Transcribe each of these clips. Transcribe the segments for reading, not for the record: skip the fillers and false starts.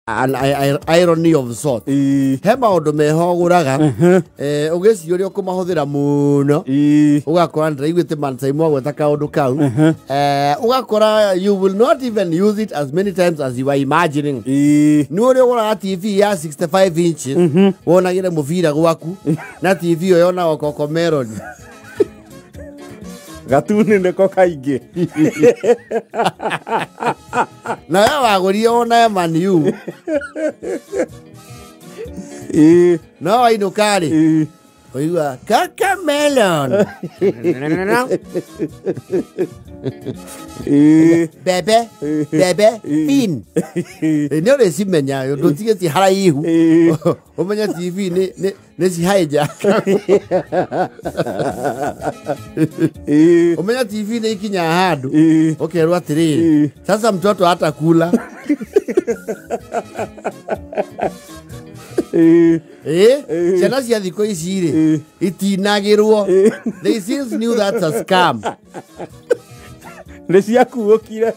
an irony of sort. He maundu mehoguraga ugeci uri ukumahuthira muno ugakora ndiraiguite mansai mwa gweta kaundu kau ugakora you will not even use it as many times as you are imagining. Ni uri ugura TV ya 65 inches wonagire muvira gwaku na TV yo yona okoko melon gatuni ndeko kaingi na ya waguri ona man you no I no kari oiwa kaka melon bebe fin ne le simenya yo do tige ti hara ihu o menya TV ne si haija o menya TV ne ikinya hadu okay rwa tiri sasa mtoto hata kula Chana cia thiko ici ri itinagirwo. They since knew that's a scam. Nĩ ciakuũkire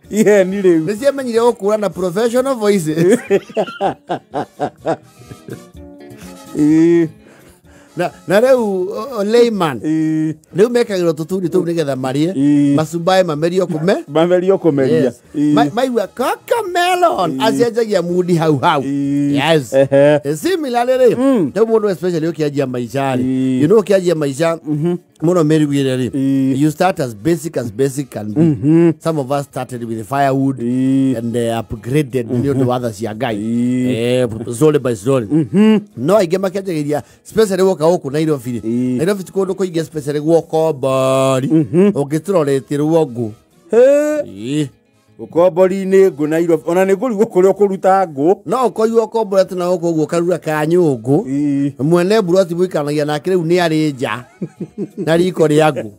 iheni rĩu. Nĩ ciamenyire gũkũra na professional voices. Na rĩu layman rĩu mekagĩrwo tũtuni tũu nĩgetha marie macumbaĩ mamerio kũmeria maigua kaka melon acenjagia mudi hau yes similarly rĩu mũndũ especially ũkĩanjia maisha rĩ you know ũkĩanjia maisha mũno merigwĩre rĩ you start as basic can be some of us started with firewood and upgraded nĩ ũndũ wa tha cia Ngai slowly by slowly no aingĩ makĩanjagĩria especially gũka Nairobi Nairobi tukundu kuingia especially gwokombori ungituroretirwo ngũ ukombori-inĩ ngũ Nairobi ona nĩ ngũrigwo kũrĩa ũkũruta ngũ no ũkoiwa ũkomborete na gũkũ ũguo karura ka nyũngũ mwene mburoti mũikanagia nake rĩu nĩ arĩ nja na riko rĩa ngũ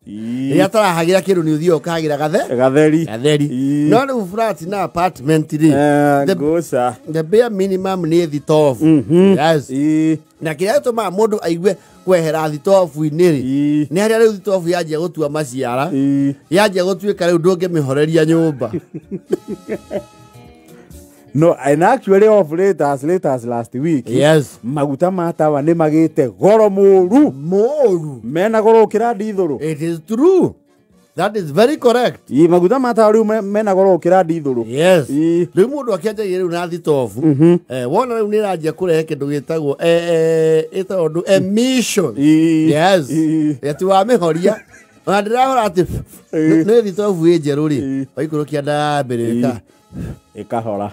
rĩrĩa atarahagira kĩndũ nĩ ũthiĩ ũkahagira gatheri no rĩu flat na apartment rĩ the bare minimum nĩ thitobu yes na kĩrĩa gĩtũmaga mũndũ aigue kwehera thitobu-inĩ rĩ nĩ harĩa rĩu thitobu yanjia gũtua maciara yanjia gũtuĩka rĩu ndũngĩmĩhoreria nyũmba. No, and actually of latest last week. Yes. Maguta matawa nĩ magĩte goro mũru. Mena goro ũkĩra ndithũrũ. It is true. That is very correct. Maguta matawa rĩu mena goro ũkĩra ndithũrũ. Yes. Rĩu mũndũ akĩanjagia rĩu na thitobu. Wona rĩu nĩ ranjia kũrehe kĩndũ gĩtagwo ĩtagwo emission. Yes. Ati wa mĩhoria. Ona ndĩrahora atĩ nĩ thitobu ĩ njerũ rĩ. Waikũrũkia ndambĩrĩka. Ikahora.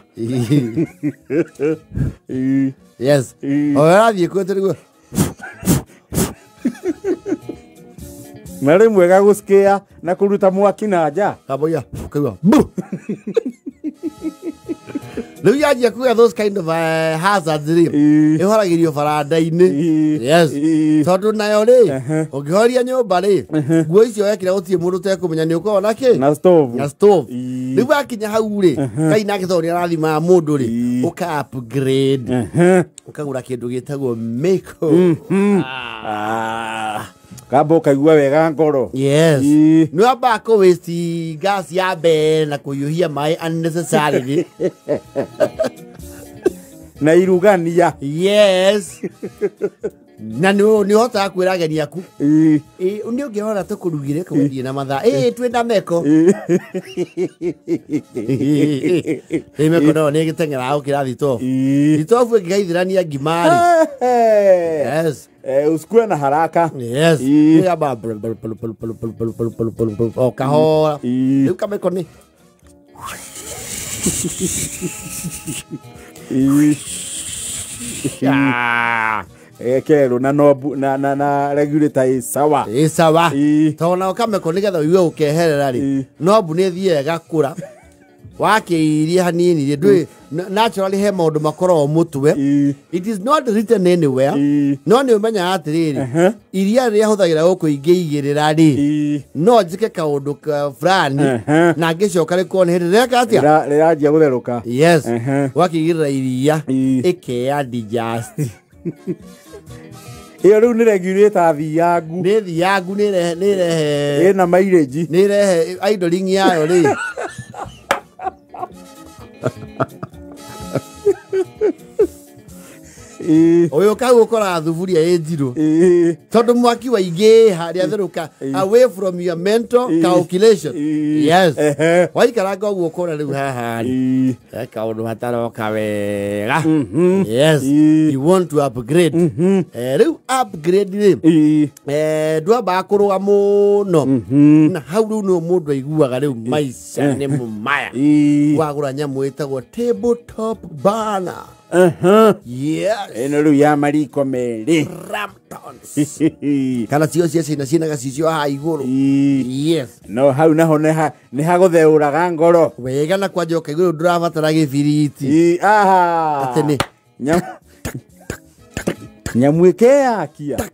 Yes. Orathiĩ kwĩtĩrĩguo. Na rĩmwe gagũcikĩa na kũruta mwaki na nja. Kaboya. Kaigua. Rĩu yanjia kuga those kind of hazards rĩ ĩhoragĩrio baranda-inĩ. Yes. Tondũ nayo rĩ ũngĩhoria nyũmba rĩ nguo icio wekĩra gũtirĩ mũndũ ũtekũmenya nĩ ũkoragwo na kĩ na stove. Rĩu wakinya hau rĩ Ngai nake tondũ nĩ arathimaga mũndũ rĩ ũka upgrade ũkagũra kĩndũ gĩtagwo Meko. Kamba ũkaigua wega ngoro. Yes. Nĩ wambaga kũ waste gas ya mbere na kũhiũhia maĩ unnecessarily. Na irugania. Yes. Na nĩ ũhotaga kwĩra ageni aku nĩ ũngĩhora tũkũrugire kũgũthiĩ na mathaa twĩna Meko. Meko no nĩ gĩteng'eraga gũkĩra thitobu. Thitobu ĩngĩgaithĩrania ngima rĩ. Yes. Usikue na haraka. Yes. Ngamba o kahora. Rĩu Kameko nĩ kero na nobu na regulator sawa. Sawa. Tona Kameko nĩgetha ũigue ũkeherera rĩ nobu nĩ thiĩ gakũra wakĩirie hanini rĩ ndũĩ naturally he maũndũ makoragwo mũtwe. It is not written anywhere. No nĩ ũmenyaga atĩrĩrĩ iria rĩrĩa hũthagĩra gũkũ ingĩigĩrĩra rĩ no njĩke kaũndũ ka fulani na ngĩcoka rĩkorwo nĩ hĩndĩ rĩreka atĩa rĩranjia gũtherũka. Yes. Wakĩigĩrĩra iria ĩkeya digest. Iyo rĩu nĩ regulator thiangu. Nĩ thiangu nĩ rehe ĩna mileage. Nĩ rehe idling yayo rĩ Oyo kau ukora thuburia ejiro. Tondu mwaki wa ige haria theruka away from your mental calculation. Yes. Waikaranga uguo ukora riu haha. Kaundu hataroka wega. Yes. You want to upgrade. Riu upgrade ri. Ndwamba kuruga muno. Na hau riu no mundu aiguaga riu maica ni mumaya. Wagura nyamu itagwo tabletop burner. Yes. Eno riu ya mariko meri. Ramtons. Kana cio cia cina gacicio ha iguru. Yes. No hau naho ni hagutheuraga ngoro. Wega na kwanja ukaiguru ndurabatara gibiriti. Aha. Atene. Nyamu yakia.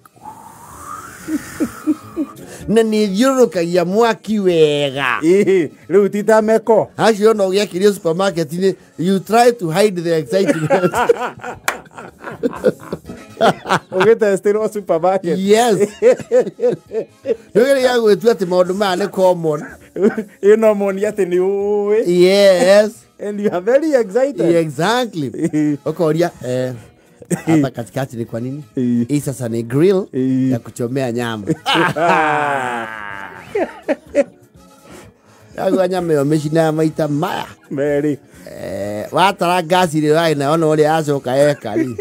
Na ni thiurukagia mwaki wega. Riu tita meko. Acio no giakirio supermarket ni you try to hide the excitement. Ugitestiro supermarket. Yes. Nugere ya gwetu ati maundu ma ni common. You know money ati ni uwe. Yes. And you are very excited. Exactly. Okoria hapa katikati ni kwa nini? Hii sasa ni grill ya kuchomea nyama. Yagwa nyama yo meshina maita maya. Meri. Watara gasi ri rai na ona uri acoka ekari.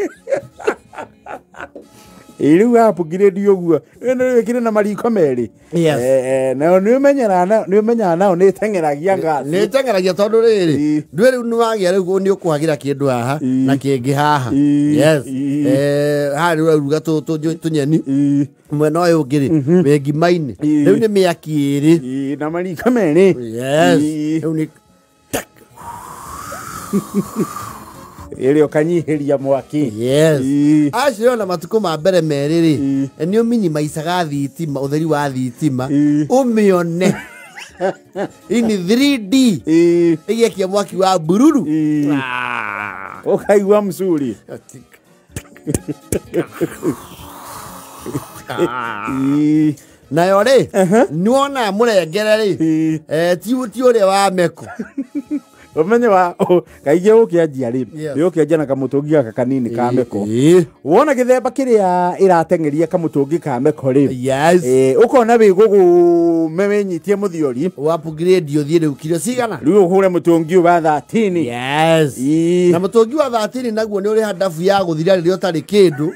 Iriu upgrade yoguo. Eno wekire na mariko meri. Yes. Na ni umenyana nao ni tengeragia ngasi. Ni tengeragia tondu riri. Ndweri ni wagia riu ni ukuhagira kindu haha na kingi haha. Yes. Hari ruga tunyeni. Mwena uyu ngiri wengi maini. Riu ni miaki iri. Na mariko meri. Yes. Riu ni Iri ukanyihiria mwaki. Yes. Acio na matuko ma mbere meriri. Ni uminyi maicaga thitima utheri wa thitima. Umione. Ini 3D. Igekia mwaki wa bururu. Ukaigua msuri. Na yore niona murengere ri ti uri wa meko. Umenye wa kaige ukianjia ri ukianjia na kamutungi gaka kanini ka meko wona githemba kiria iratengeria kamutungi ka meko ri yes ukona bigugu memenyitie muthiori wa upgrade yo thiire ukiro cigana riu uhure mutungi wa 13 yes na mutungi wa 13 naguo ni uri hadafu ya guthira ri utari kindu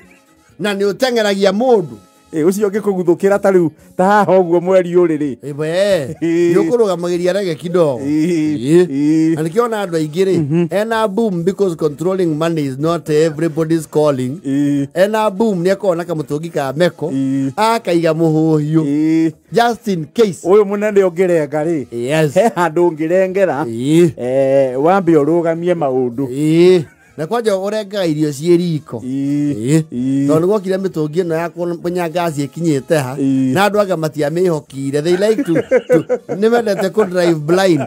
na ni utengeragia mundu ucio ngikuguthukira ta riu ta haha uguo mweri uriri yukurugamagiria rege kidogo anikiona andu aingiri ena boom because controlling money is not everybody's calling ena boom ni akona kamutungi ka meko akaiga muhuhio just in case uyu munene ongerenga ri yes he handu ngirengera wambe urugamie maundu na kwanja urenga irio cie riko tondu gwokire mitungi no ya kunya gasi ikinyite ha na andu aga matia mihokire they like to nimendete ku drive blind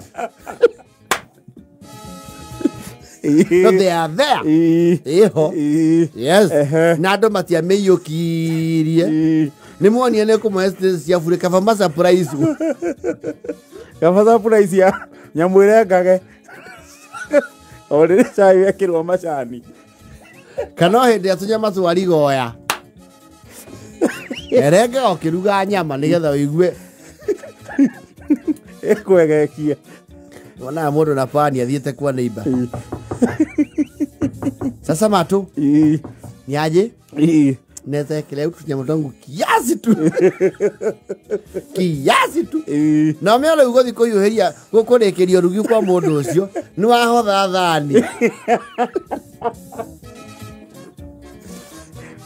no they are there yes na andu matia miyokirie ni muonie ne ku mwestes ya fure kafama surprise ya nyamwirengage Ore chai wekirwo macani. Kana hindi atunyama twari goya. Erenga okiruga nyama nigetha uigue. Ekwegekia. Wana mundu na pani athiete kwa neighbor. Sasa matu. Ni aje? Nete kile utunyama tangu kiasi tu. Kiasi tu. Na me ole ugothi kuyuheria gukurekerio rugi kwa mundu ucio ni wahotha thani.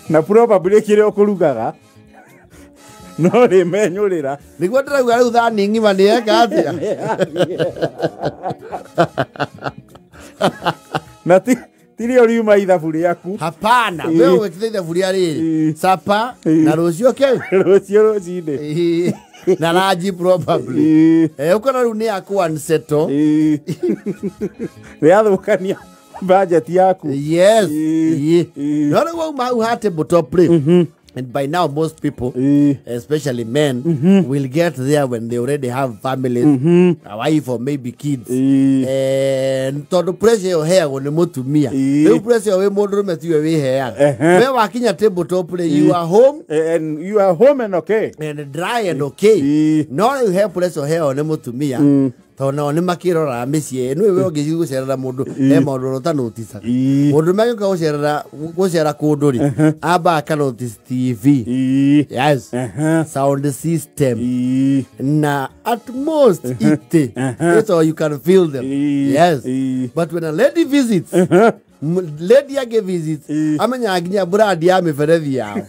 Na probably kire okurugaga. No rimenyurira. Niguo ndirauga riu thani ngima ni eka atia. Nati tiri oriuma ithaburi yaku. Hapana, wewe wekitha ithaburi riri. Sapa na rucio ke? Rucio rucinde. Na raji probably. Ukona riu ni yaku unsettle. Riathukania budget yaku. Yes. No riu mau hate botopre. And by now, most people, especially men, will get there when they already have families, a wife or maybe kids. And tondu pressure your hair when you mutumia. You pressure your model met you away hair. When walking at tabletop, you are home. And you are home and okay. And dry and okay. Now you have pressure your hair on the mutumia. Tona oni makirora micie no we ogici gucerera mundu mundu rota notice mundu magika gucera kunduri amba ka notice TV yes sound system na at most it so you can feel them yes but when a lady visits lady age visits amenya aginya brand ya miferethi yao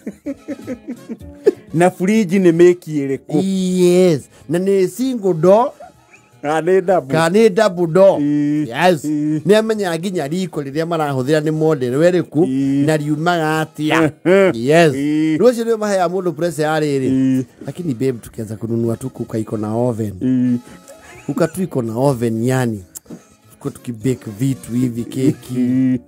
na fridge ni meki iriku yes na ni single door Kane double door. Yes. Ni amenya aginya riko riria marahuthira ni model weriku na riumaga atia. Yes. Rucio ni mahaya mundu pressure ariri. Lakini babe tukianza kununua tu kuka iko na oven. Kuka tu iko na oven yani. Tuko tukibake vitu hivi keki.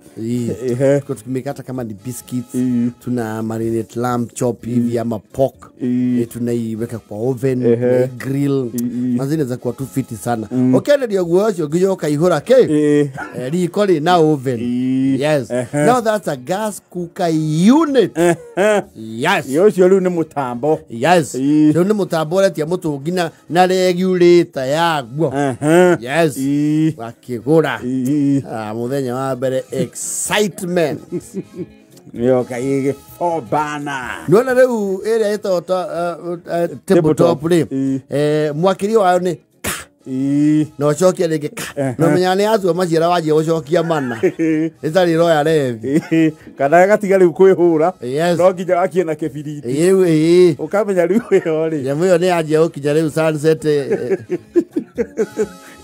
Tuko tukimekata kama ni biscuits. Tuna marinate lamb chop hivi ama pork. Tunaiweka kwa oven, grill. Mazine za kwa tu fiti sana. Okay, ndio guocio giyo kaihura ke. Riko ri na oven. Yes. Now that's a gas cooker unit. Yes. Yocio riu ni mutambo. Yes. Riu ni mutambo retia mutungi na regulator yaguo. Yes. Wakigura. Muthenya wa mbere excitement. Yo kaige obana. Nona riu area ito tabletop ri mwakiri wayo ni no chokia rege no menyane azu maciara waje gucokia mana itari roya revi kana gatiga riu kwihura no nginya akie na kebiriti yewe ukamenya riu yo ri yamu yo ni aje ukinya riu sunset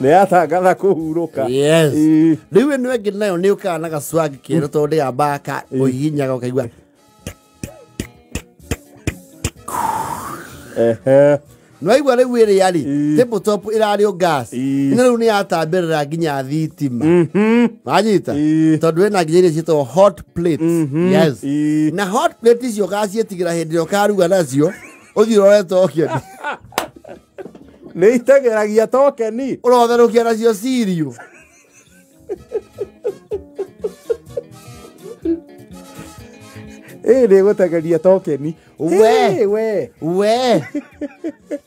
ne atagatha kuhuruka yes riu ni wengi nayo ni ukana ga swag kero tondu ya baka uhinyaga ukaigua no igwa riu iri yari tabletop irari o gas ina riu ni atambirira nginya thitima manyita tondu ina nginya cito hot plates yes na hot plate icio gas yetigira hindi yo karuga nacio uthiro token ne itegeragia tokeni urotherukia nacio cereal ne gutegeria tokeni we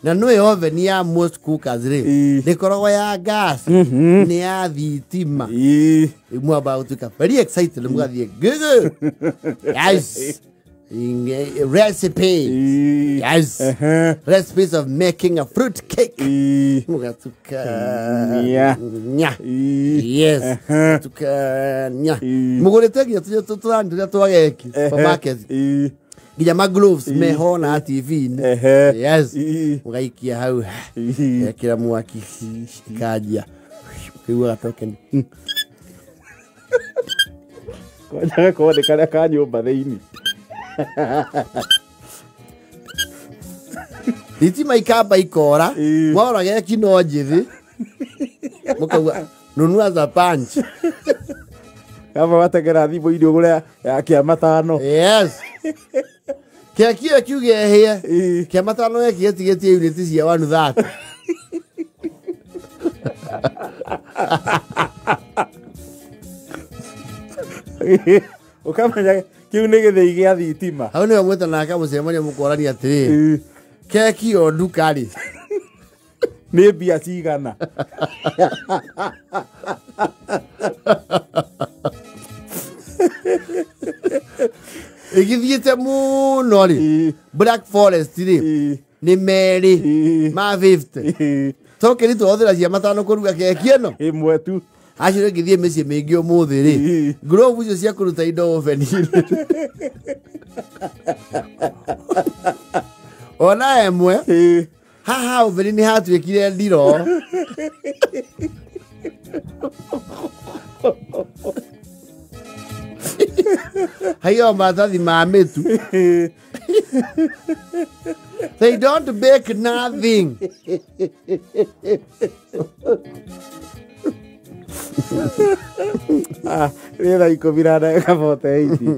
na no oven ya most cookers ri nikorogo ya gas ni ya thitima imu about to very excited mugathie gugu yes recipe yes recipes of making a fruit cake mugatuka yes tuka mugurete ginya turandu twageki supermarket ginya ma gloves mehona TV yes mugaikia hau kila mwaki kaja kiwa token kwa de kana nyumba theini thitima ikamba ikora mwaura geki no njithi mukauga nunua za punch kama wategera thimu irio guria ya kia matano yes keki kiuge here kia matano yeki etigetie unit cia 130 ukamenya kiu ni githei gia thitima hau ni mweta na akamucemania mukorani atiri keki o dukari ni bia cigana igithiete muno ri Black Forest ri ni meri ma 50 tokeni tuothira cia matano kuruga keki eno imwe tu acire ngithie micie mingi umuthi ri glove icio cia kuruta indo oven ona emwe haha oven ni hatuikire ndiro hayo matathi ma mitu they don't bake nothing rira iko virada kabote hivi